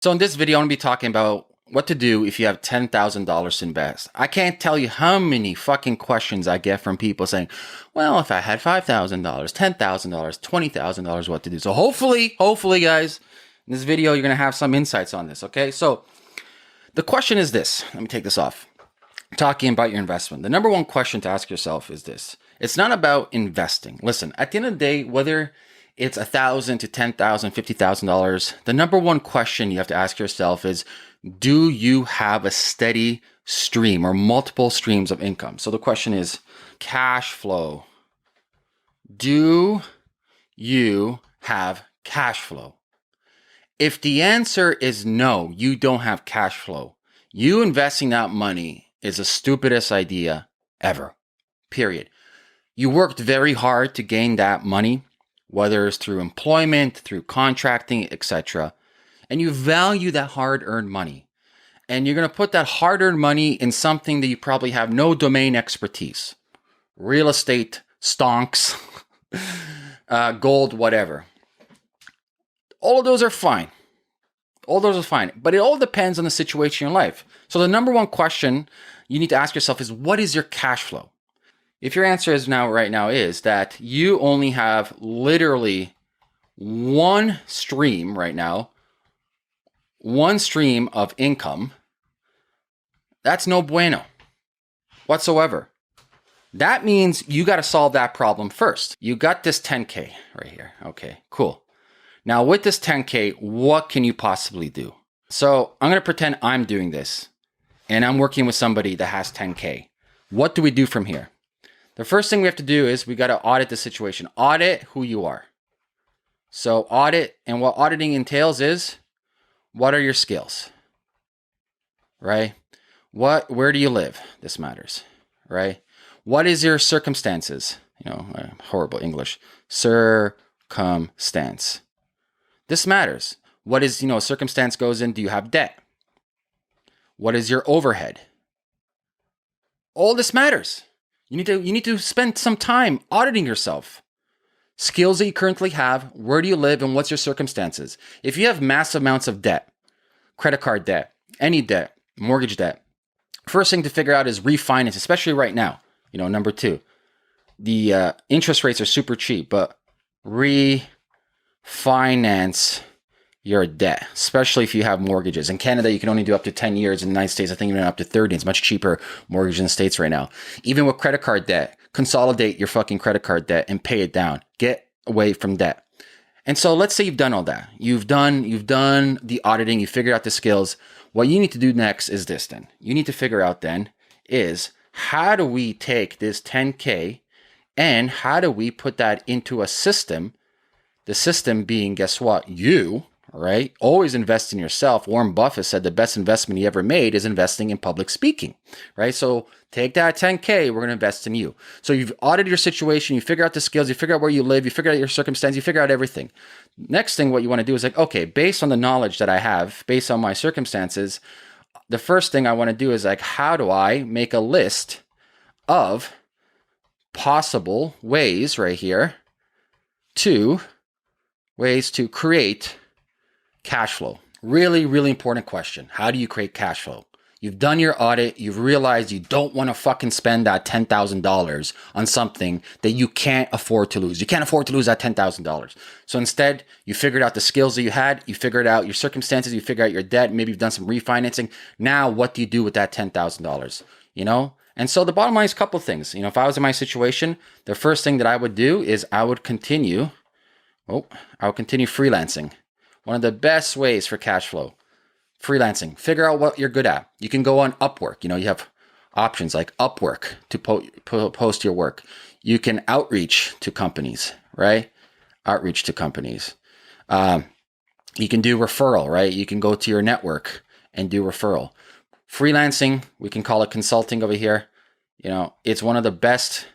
So in this video, I'm going to be talking about what to do if you have $10,000 to invest. I can't tell you how many fucking questions I get from people saying, well, if I had $5,000, $10,000, $20,000, what to do. So hopefully, guys, in this video, you're going to have some insights on this, okay? So the question is this. Let me take this off. Talking about your investment. The number one question to ask yourself is this. It's not about investing. Listen, at the end of the day, whether it's $1,000 to $10,000, $50,000, the number one question you have to ask yourself is, do you have a steady stream or multiple streams of income? So the question is cash flow. Do you have cash flow? If the answer is no, you don't have cash flow, you investing that money is the stupidest idea ever, period. You worked very hard to gain that money, whether it's through employment, through contracting, etc. And you value that hard-earned money. And you're going to put that hard-earned money in something that you probably have no domain expertise. Real estate, stonks, gold, whatever. All of those are fine. But it all depends on the situation in your life. So the number one question you need to ask yourself is, what is your cash flow? If your answer is right now is that you only have literally one stream right now, one stream of income, that's no bueno whatsoever. That means you got to solve that problem first. You got this 10K right here. Okay, cool. Now with this 10K, what can you possibly do? So I'm going to pretend I'm doing this and I'm working with somebody that has 10K. What do we do from here? The first thing we have to do is we got to audit the situation. Audit who you are. So audit, and what auditing entails is, what are your skills? Right? Where do you live? This matters, right? What is your circumstances? Horrible English. Circumstance. This matters. What is, circumstance goes in, do you have debt? What is your overhead? All this matters. You need to spend some time auditing yourself. Skills that you currently have, where do you live, and what's your circumstances? If you have massive amounts of debt, credit card debt, any debt, mortgage debt, first thing to figure out is refinance, especially right now. Number two, the interest rates are super cheap, but refinance your debt, especially if you have mortgages. In Canada, you can only do up to 10 years. In the United States, I think even up to 30. It's much cheaper mortgage in the States right now. Even with credit card debt, consolidate your fucking credit card debt and pay it down. Get away from debt. And so let's say you've done all that. You've done the auditing, you figured out the skills. What you need to do next is this then. You need to figure out then is, how do we take this 10K and how do we put that into a system? The system being, guess what? You, right? Always invest in yourself. Warren Buffett said the best investment he ever made is investing in public speaking, right? So take that 10K, we're going to invest in you. So you've audited your situation, you figure out the skills, you figure out where you live, you figure out your circumstance, you figure out everything. Next thing, what you want to do is okay, based on the knowledge that I have, based on my circumstances, the first thing I want to do is how do I make a list of possible ways right here to create cash flow. Really, really important question. How do you create cash flow? You've done your audit. You've realized you don't want to fucking spend that $10,000 on something that you can't afford to lose. You can't afford to lose that $10,000. So instead, you figured out the skills that you had. You figured out your circumstances. You figured out your debt. Maybe you've done some refinancing. Now, what do you do with that $10,000? And so the bottom line is a couple of things. If I was in my situation, the first thing that I would do is I would continue freelancing. One of the best ways for cash flow, freelancing. Figure out what you're good at. You can go on Upwork. You have options like Upwork to post your work. You can outreach to companies, right? Outreach to companies. You can do referral, right? You can go to your network and do referral. Freelancing, we can call it consulting over here. It's one of the best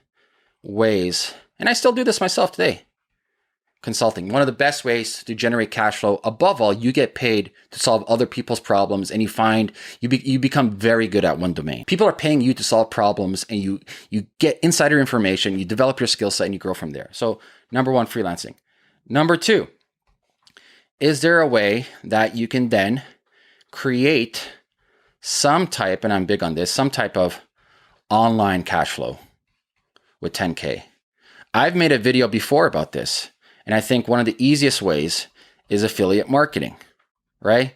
ways, and I still do this myself today. Consulting, one of the best ways to generate cash flow. Above all, you get paid to solve other people's problems, and you become very good at one domain. People are paying you to solve problems, and you get insider information, you develop your skill set, and you grow from there. So number one, freelancing. Number two, is there a way that you can then create some type, and I'm big on this, some type of online cash flow with 10K. I've made a video before about this, and I think one of the easiest ways is affiliate marketing, right?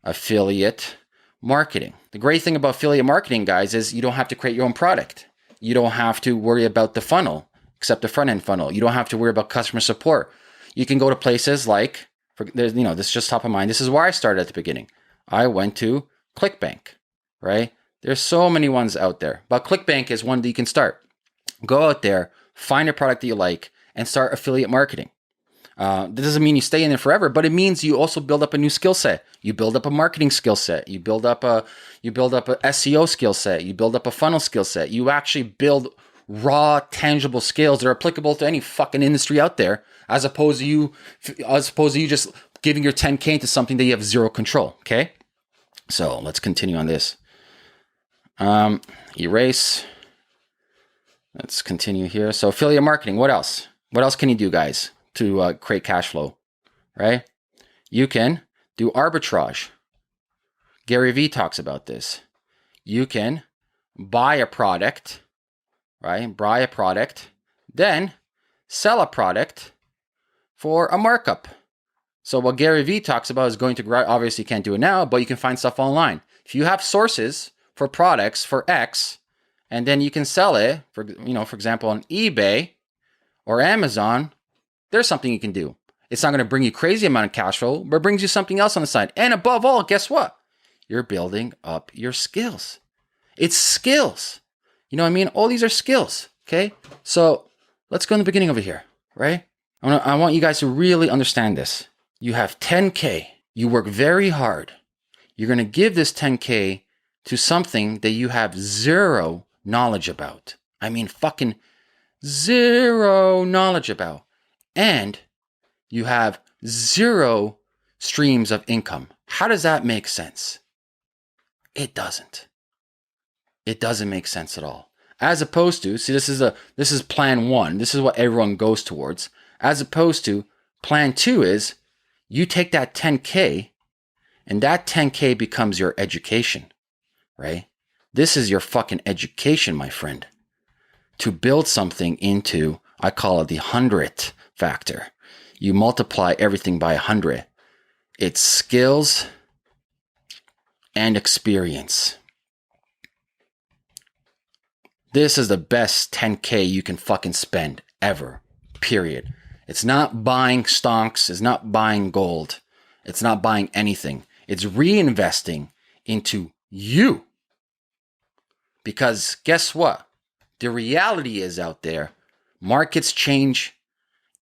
Affiliate marketing. The great thing about affiliate marketing, guys, is you don't have to create your own product. You don't have to worry about the funnel, except the front end funnel. You don't have to worry about customer support. You can go to places like, this is just top of mind. This is where I started at the beginning. I went to ClickBank, right? There's so many ones out there, but ClickBank is one that you can start. Go out there, find a product that you like, and start affiliate marketing. That doesn't mean you stay in it forever, but it means you also build up a new skill set. You build up a marketing skill set. You build up a SEO skill set. You build up a funnel skill set. You actually build raw, tangible skills that are applicable to any fucking industry out there, as opposed to you just giving your 10K into something that you have zero control. Okay, so let's continue on this. Erase. Let's continue here. So affiliate marketing. What else? What else can you do, guys, to create cash flow, right? You can do arbitrage. Gary Vee talks about this. You can buy a product, right? Buy a product, then sell a product for a markup. So what Gary Vee talks about is going to grow. Obviously, you can't do it now, but you can find stuff online. If you have sources for products for X, and then you can sell it for example, on eBay or Amazon, there's something you can do. It's not going to bring you crazy amount of cash flow, but it brings you something else on the side. And above all, guess what? You're building up your skills. It's skills. You know what I mean? All these are skills. Okay. So let's go in the beginning over here, right? I want you guys to really understand this. You have 10K. You work very hard. You're going to give this 10K to something that you have zero knowledge about. I mean, fucking zero knowledge about. And you have zero streams of income. How does that make sense? It doesn't. It doesn't make sense at all. As opposed to, see, this is plan one. This is what everyone goes towards. As opposed to plan two is you take that 10K and that 10K becomes your education, right? This is your fucking education, my friend, to build something into, I call it the 100th factor. You multiply everything by 100. It's skills and experience. This is the best 10K you can fucking spend ever, period. It's not buying stonks. It's not buying gold. It's not buying anything. It's reinvesting into you. Because guess what? The reality is out there, markets change,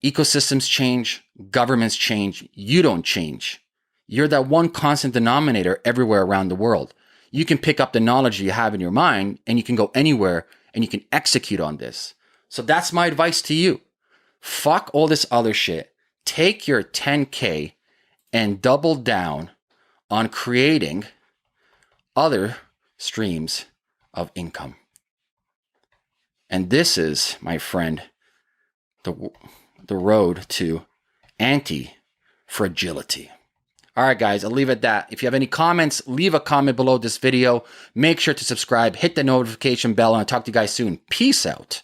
ecosystems change, governments change. You don't change. You're that one constant denominator everywhere around the world. You can pick up the knowledge you have in your mind and you can go anywhere and you can execute on this. So that's my advice to you. Fuck all this other shit. Take your 10K and double down on creating other streams of income. And this is, my friend, the road to anti-fragility. All right, guys, I'll leave it at that. If you have any comments, leave a comment below this video. Make sure to subscribe, hit the notification bell, and I'll talk to you guys soon. Peace out.